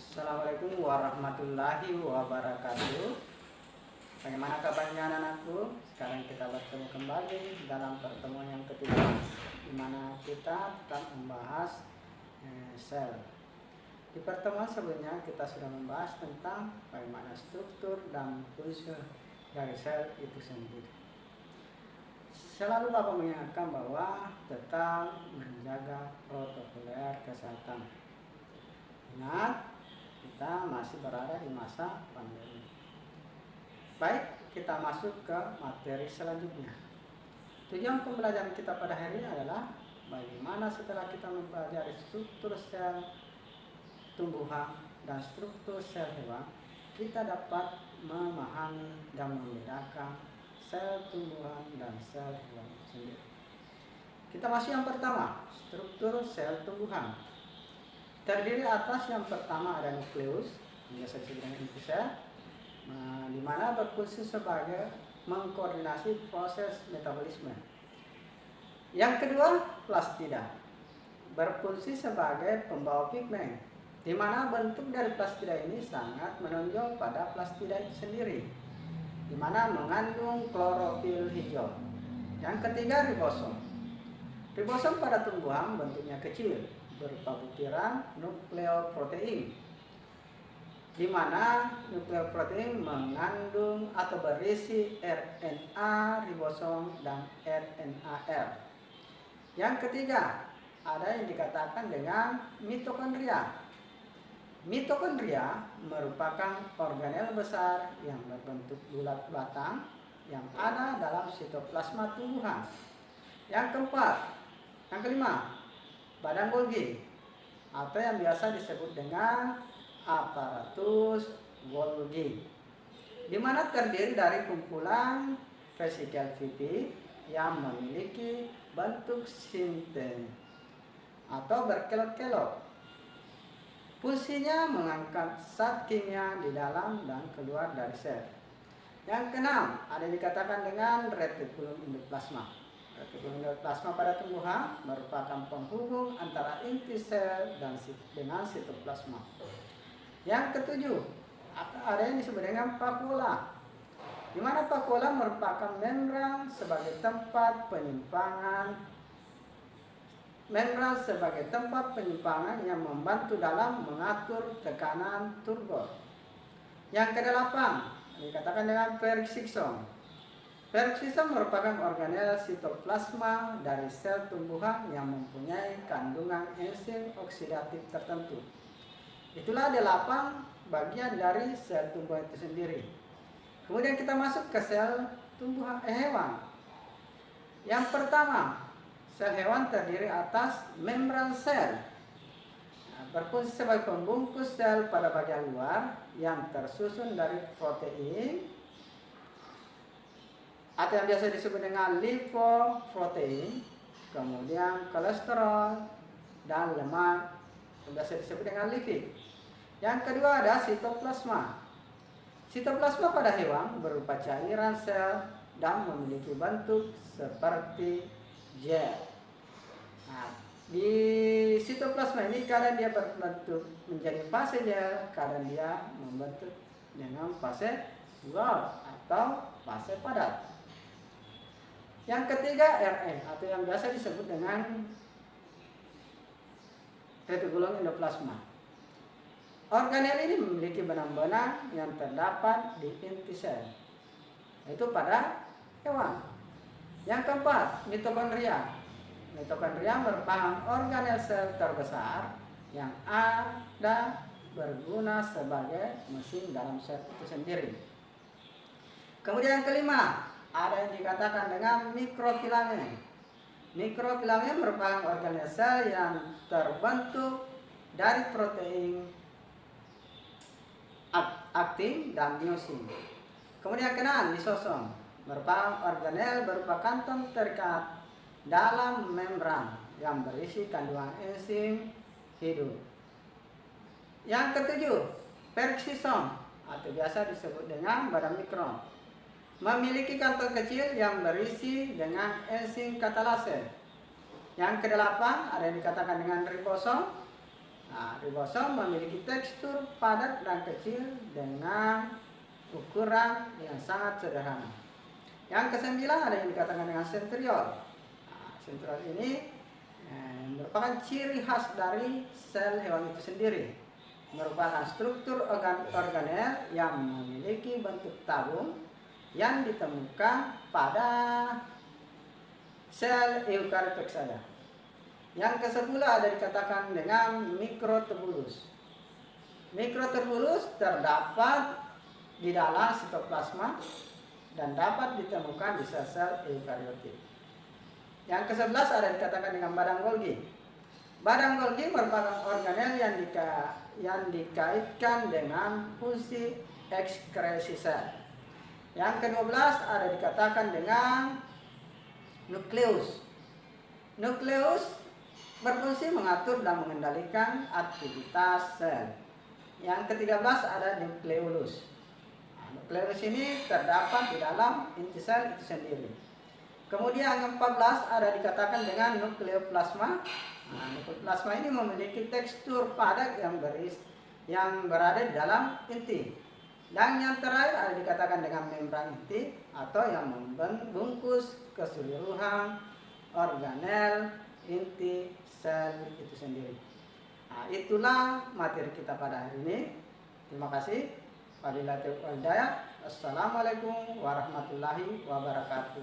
Assalamualaikum warahmatullahi wabarakatuh. Bagaimana kabarnya anak-anakku? Sekarang kita bertemu kembali dalam pertemuan yang ketiga, di mana kita tetap membahas sel. Di pertemuan sebelumnya kita sudah membahas tentang bagaimana struktur dan fungsi dari sel itu sendiri. Selalu Bapak mengingatkan bahwa tetap menjaga protokoler kesehatan. Ingat, kita masih berada di masa pandemi. Baik, kita masuk ke materi selanjutnya. Tujuan pembelajaran kita pada hari ini adalah bagaimana setelah kita mempelajari struktur sel tumbuhan dan struktur sel hewan, kita dapat memahami dan membedakan sel tumbuhan dan sel hewan sendiri. Kita masuk yang pertama, struktur sel tumbuhan. Terdiri atas yang pertama ada nukleus, biasa disebut dengan inti sel, di mana berfungsi sebagai mengkoordinasi proses metabolisme. Yang kedua, plastida, berfungsi sebagai pembawa pigmen, di mana bentuk dari plastida ini sangat menonjol pada plastida itu sendiri, di mana mengandung klorofil hijau. Yang ketiga, ribosom. Ribosom pada tumbuhan bentuknya kecil, berupa butiran nukleoprotein, di mana nukleoprotein mengandung atau berisi RNA ribosom dan RNAR. Yang ketiga, ada yang dikatakan dengan mitokondria. Mitokondria merupakan organel besar yang berbentuk bulat batang yang ada dalam sitoplasma tumbuhan. Yang kelima, badan Golgi atau yang biasa disebut dengan aparatus Golgi, di mana terdiri dari kumpulan vesikel pipi yang memiliki bentuk sinte atau berkelot-kelot. Fungsinya mengangkat zat kimia di dalam dan keluar dari sel. Yang keenam, ada yang dikatakan dengan retikulum endoplasma. Retikulum endoplasma pada tumbuhan merupakan penghubung antara inti sel dengan sitoplasma. Yang ketujuh, ada yang disebut dengan vakuola, di mana vakuola merupakan membran sebagai tempat penyimpangan yang membantu dalam mengatur tekanan turbo. Yang kedelapan, dikatakan dengan peroxisome. Peroxisome merupakan organel sitoplasma dari sel tumbuhan yang mempunyai kandungan enzim oksidatif tertentu. Itulah 8 bagian dari sel tumbuhan itu sendiri. Kemudian kita masuk ke sel tumbuhan hewan. Yang pertama, sel hewan terdiri atas membran sel, berfungsi sebagai pembungkus sel pada bagian luar yang tersusun dari protein atau yang biasa disebut dengan lipoprotein, kemudian kolesterol dan lemak yang biasa disebut dengan lipid. Yang kedua ada sitoplasma. Sitoplasma pada hewan berupa cairan sel dan memiliki bentuk seperti gel. Nah, di sitoplasma ini kadang dia berbentuk menjadi fase gel, kadang dia membentuk dengan fase gel atau fase padat. Yang ketiga RE atau yang biasa disebut dengan retikulum endoplasma. Organel ini memiliki benang-benang yang terdapat di inti sel, yaitu pada hewan. Yang keempat, mitokondria. Mitokondria merupakan organel sel terbesar yang ada berguna sebagai mesin dalam sel itu sendiri. Kemudian yang kelima, ada yang dikatakan dengan mikrofilamen. Mikrofilamen merupakan organel sel yang terbentuk dari protein aktin dan miosin. Kemudian keenam, lisosom, merupakan organel berupa kantong terikat dalam membran yang berisi kandungan enzim hidup. Yang ketujuh, peroxisom atau biasa disebut dengan badan mikron, memiliki kantong kecil yang berisi dengan enzim katalase. Yang kedelapan ada yang dikatakan dengan ribosom, Nah, ribosom memiliki tekstur padat dan kecil dengan ukuran yang sangat sederhana. Yang kesembilan ada yang dikatakan dengan sentriol. Nah, sentriol ini merupakan ciri khas dari sel hewan itu sendiri. Merupakan struktur organel yang memiliki bentuk tabung yang ditemukan pada sel eukariot saja. Yang ke-10 ada dikatakan dengan mikrotubulus. Mikrotubulus terdapat di dalam sitoplasma dan dapat ditemukan di sel-sel eukariotik. Yang ke-11 ada dikatakan dengan badan Golgi. Badan Golgi merupakan organel yang dikaitkan dengan fungsi ekskresi sel. Yang ke-12 ada dikatakan dengan nukleus. Nukleus berfungsi mengatur dan mengendalikan aktivitas sel. Yang ke-13 ada nukleolus. Nah, nukleolus ini terdapat di dalam inti sel itu sendiri. Kemudian yang ke-14 ada dikatakan dengan nukleoplasma. Nah, nukleoplasma ini memiliki tekstur padat yang berada di dalam inti. Dan yang terakhir ada dikatakan dengan membran inti atau yang membungkus keseluruhan organel inti sel itu sendiri. Nah, itulah materi kita pada hari ini. Terima kasih. Wabillahi taufiq wal hidayah. Assalamualaikum warahmatullahi wabarakatuh.